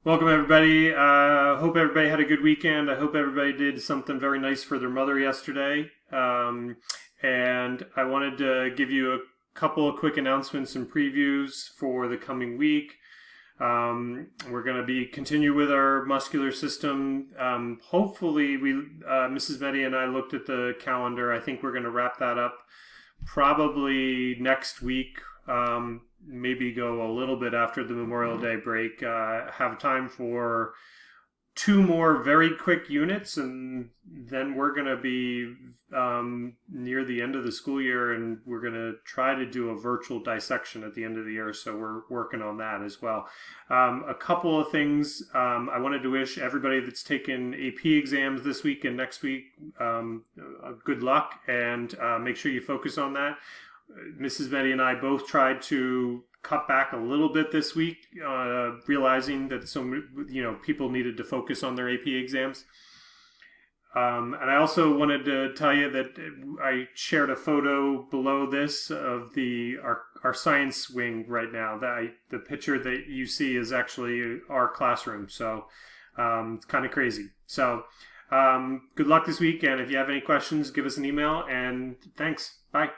Welcome, everybody. Hope everybody had a good weekend. I hope everybody did something very nice for their mother yesterday. And I wanted to give you a couple of quick announcements and previews for the coming week. We're going to continue with our muscular system. Hopefully, Mrs. Betty and I looked at the calendar. I think we're going to wrap that up probably next week. Maybe go a little bit after the Memorial Day break. Have time for two more very quick units, and then we're going to be near the end of the school year, and we're going to try to do a virtual dissection at the end of the year, so we're working on that as well. A couple of things I wanted to wish everybody that's taken AP exams this week and next week good luck, and make sure you focus on that. Mrs. Betty and I both tried to cut back a little bit this week, realizing that people needed to focus on their AP exams. And I also wanted to tell you that I shared a photo below this of our science wing right now. The picture that you see is actually our classroom, so it's kind of crazy. So good luck this week, and if you have any questions, give us an email, and thanks. Bye.